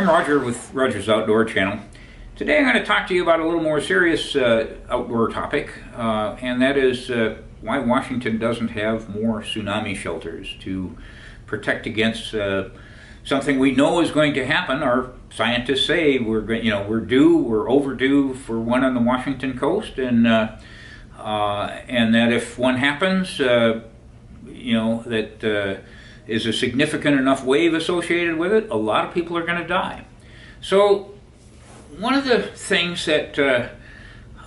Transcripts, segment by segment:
I'm Roger with Roger's Outdoor Channel. Today I'm going to talk to you about a little more serious outdoor topic, and that is why Washington doesn't have more tsunami shelters to protect against something we know is going to happen. Our scientists say we're overdue for one on the Washington coast, and that if one happens, that is a significant enough wave associated with it, a lot of people are going to die. So one of the things that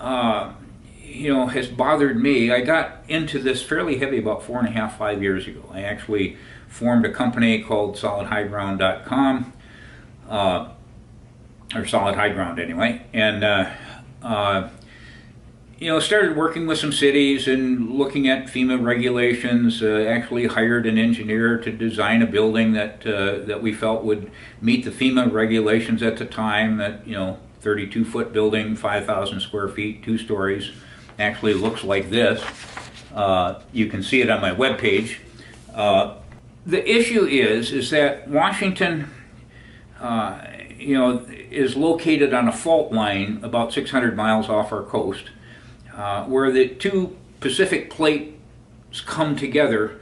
has bothered me, I got into this fairly heavy about 5 years ago. I actually formed a company called solidhighground.com, or Solid High Ground anyway, and started working with some cities and looking at FEMA regulations. Actually hired an engineer to design a building that we felt would meet the FEMA regulations at the time. That 32-foot building, 5,000 square feet, 2 stories. Actually looks like this. You can see it on my webpage. The issue is that Washington, is located on a fault line about 600 miles off our coast, where the two Pacific plates come together,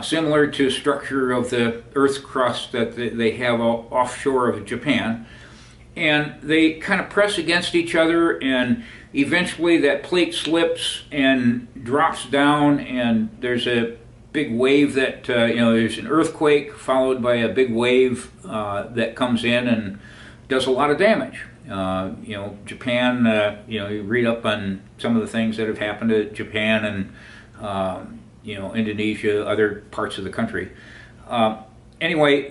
similar to the structure of the Earth's crust that they have offshore of Japan. And they kind of press against each other, and eventually that plate slips and drops down, and there's a big wave that, there's an earthquake followed by a big wave that comes in and does a lot of damage. Japan, you read up on some of the things that have happened to Japan and, Indonesia, other parts of the country. Anyway,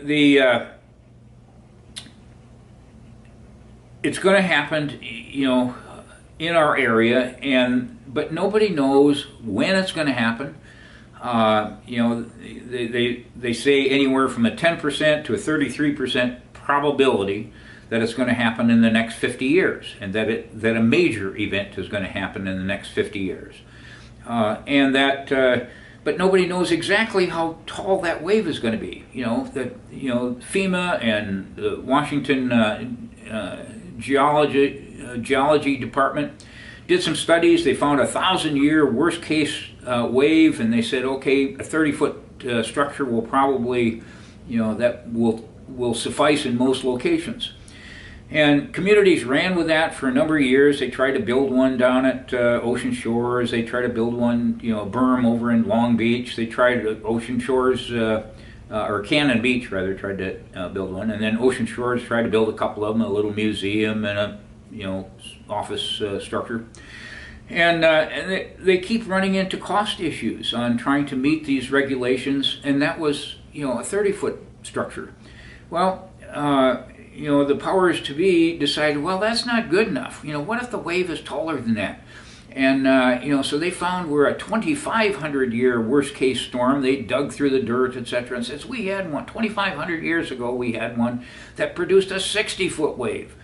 it's going to happen, in our area, but nobody knows when it's going to happen. They say anywhere from a 10% to a 33% probability that it's going to happen in the next 50 years, and that a major event is going to happen in the next 50 years, but nobody knows exactly how tall that wave is going to be. FEMA and the Washington Geology Department did some studies. They found a 1,000-year worst case wave, and they said, okay, a 30-foot structure will probably, that will suffice in most locations. And communities ran with that for a number of years. They tried to build one down at Ocean Shores. They tried to build one, a berm over in Long Beach. They tried Ocean Shores, or Cannon Beach rather, tried to build one. And then Ocean Shores tried to build a couple of them, a little museum and a, office structure. And they keep running into cost issues on trying to meet these regulations. And that was, a 30-foot structure. Well, the powers to be decided, well, that's not good enough. What if the wave is taller than that? And, so they found we're a 2,500-year worst-case storm. They dug through the dirt, etc., and says, we had one. 2,500 years ago, we had one that produced a 60-foot wave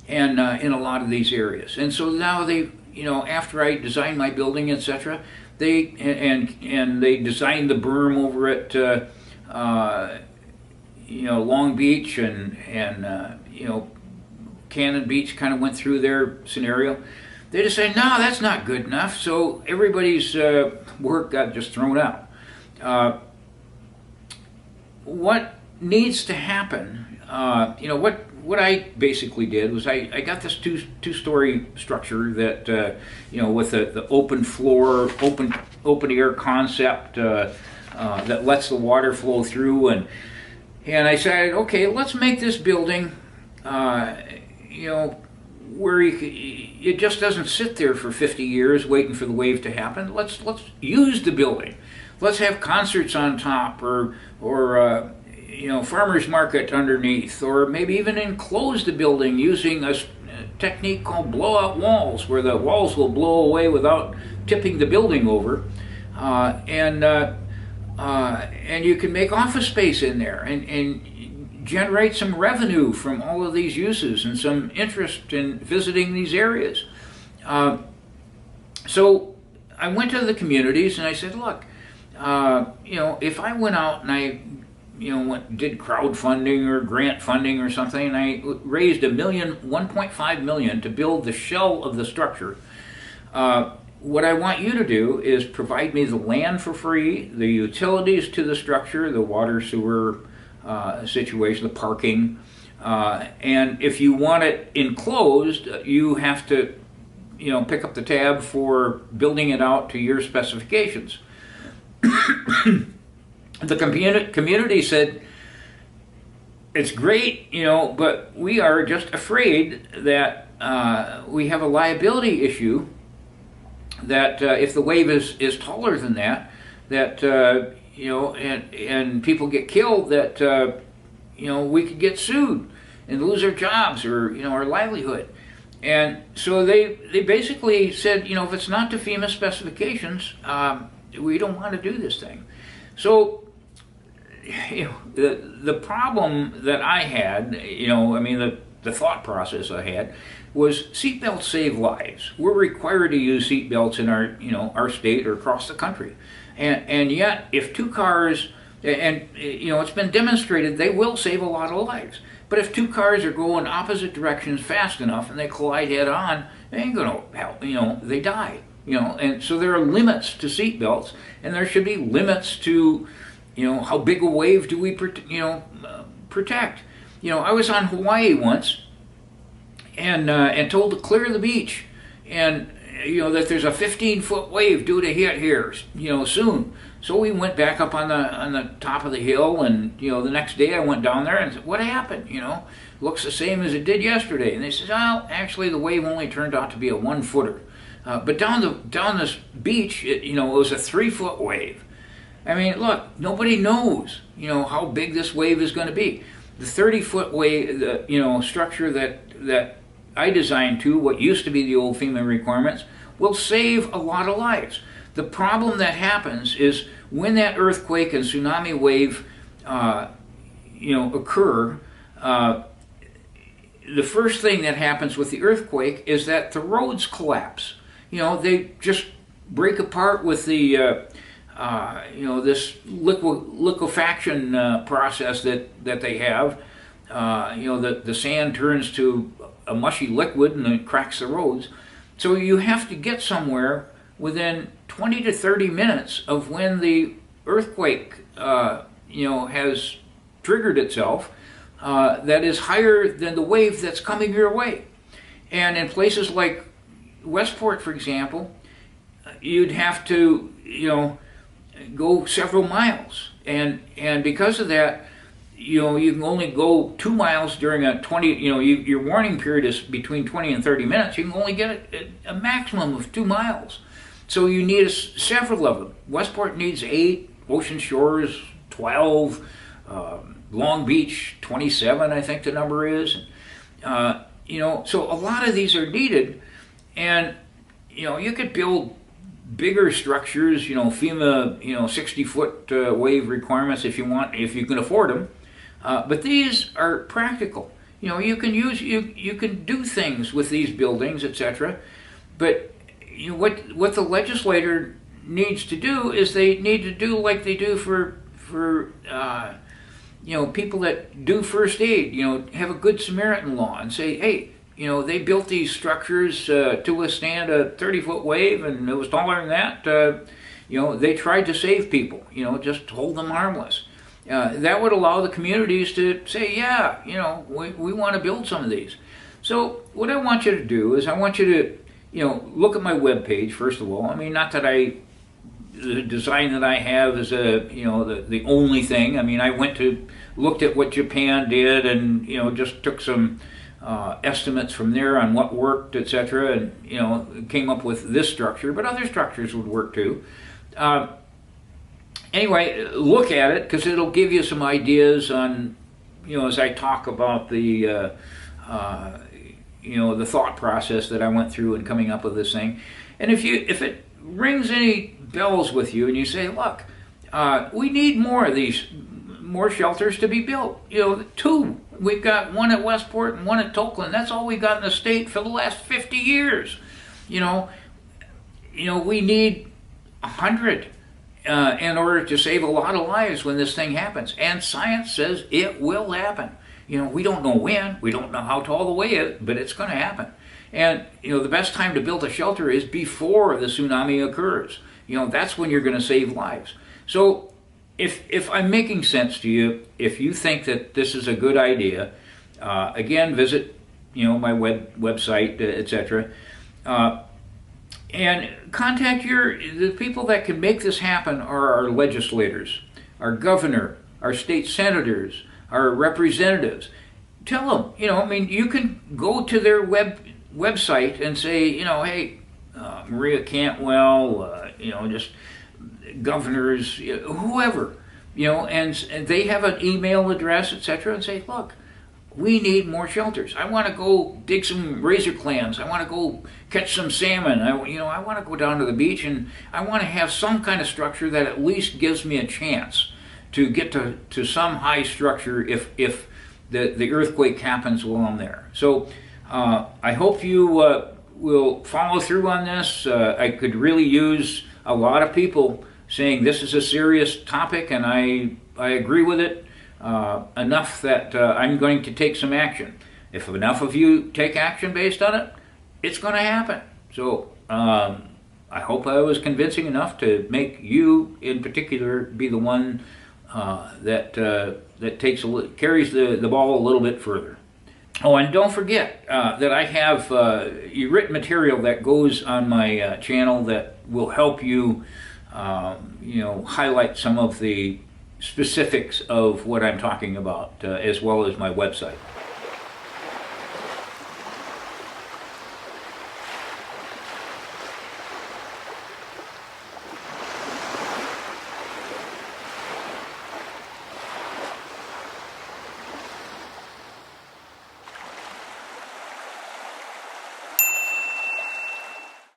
and in a lot of these areas. And so now they, after I designed my building, etc., they designed the berm over at Long Beach and Cannon Beach kind of went through their scenario. They just said, no, that's not good enough. So everybody's work got just thrown out. What needs to happen? What I basically did was I got this two-story structure that with the open floor, open air concept that lets the water flow through, and I said, okay, let's make this building, where it just doesn't sit there for 50 years waiting for the wave to happen. Let's use the building. Let's have concerts on top, or farmers market underneath, or maybe even enclose the building using a technique called blowout walls, where the walls will blow away without tipping the building over, and you can make office space in there and generate some revenue from all of these uses and some interest in visiting these areas. So I went to the communities and I said, look, if I went out and I did crowdfunding or grant funding or something, and I raised $1.5 million to build the shell of the structure. What I want you to do is provide me the land for free, the utilities to the structure, the water, sewer situation, the parking, and if you want it enclosed, you have to, pick up the tab for building it out to your specifications. The community said, it's great, but we are just afraid that we have a liability issue, that if the wave is taller than that, and people get killed, that, we could get sued and lose our jobs or, our livelihood. And so they basically said, if it's not to FEMA specifications, we don't want to do this thing. So, the problem that I had, the thought process I had was seatbelts save lives. We're required to use seatbelts in our state or across the country. And yet, if two cars, and it's been demonstrated they will save a lot of lives. But if two cars are going opposite directions fast enough and they collide head on, they ain't gonna help, they die. And so there are limits to seatbelts, and there should be limits to, how big a wave do we protect. I was on Hawaii once, and told to clear the beach, and that there's a 15-foot wave due to hit here, soon. So we went back up on the top of the hill, and the next day I went down there and said, what happened? Looks the same as it did yesterday. And they said, well, actually the wave only turned out to be a 1-footer. But down this beach, it was a 3-foot wave. I mean, look, nobody knows, how big this wave is going to be. The 30-foot wave, structure that I designed to, what used to be the old FEMA requirements, will save a lot of lives. The problem that happens is when that earthquake and tsunami wave, occur, the first thing that happens with the earthquake is that the roads collapse. They just break apart with the, this liquefaction process that they have. The sand turns to a mushy liquid and it cracks the roads. So you have to get somewhere within 20 to 30 minutes of when the earthquake, has triggered itself, that is higher than the wave that's coming your way. And in places like Westport, for example, you'd have to, go several miles. And because of that, you can only go 2 miles during a 20, your warning period is between 20 and 30 minutes. You can only get a maximum of 2 miles. So you need several of them. Westport needs 8, Ocean Shores 12, Long Beach 27, I think the number is. So a lot of these are needed, and you could build bigger structures, FEMA, 60-foot wave requirements if you can afford them. But these are practical. You can do things with these buildings, etc. But what the legislator needs to do is they need to do like they do for people that do first aid. Have a Good Samaritan law and say, hey, they built these structures to withstand a 30-foot wave, and it was taller than that. They tried to save people. Just hold them harmless. That would allow the communities to say, yeah, we want to build some of these. So what I want you to do is I want you to, look at my webpage, first of all. I mean, not that the design that I have is the only thing. I mean, I looked at what Japan did and, just took some estimates from there on what worked, etc., and, came up with this structure, but other structures would work too. Anyway, look at it, because it'll give you some ideas on, as I talk about the, the thought process that I went through in coming up with this thing. And if it rings any bells with you and you say, look, we need more of these, more shelters to be built. 2. We've got one at Westport and one at Tokeland. That's all we've got in the state for the last 50 years. We need 100. in order to save a lot of lives when this thing happens. And science says it will happen. We don't know when, we don't know how tall the wave is, but it's going to happen. And the best time to build a shelter is before the tsunami occurs. That's when you're going to save lives. So if I'm making sense to you, if you think that this is a good idea, again, visit my website, etc. And contact the people that can make this happen are our legislators, our governor, our state senators, our representatives. Tell them, you can go to their website and say, hey, Maria Cantwell, just governors, whoever, and they have an email address, etc., and say, look, we need more shelters. I want to go dig some razor clams. I want to go catch some salmon. I want to go down to the beach, and I want to have some kind of structure that at least gives me a chance to get to some high structure if the earthquake happens while I'm there. So I hope you will follow through on this. I could really use a lot of people saying this is a serious topic, and I agree with it. Enough that I'm going to take some action. If enough of you take action based on it, it's going to happen. So I hope I was convincing enough to make you, in particular, be the one that carries the ball a little bit further. Oh, and don't forget that I have written material that goes on my channel that will help you, highlight some of the specifics of what I'm talking about, as well as my website.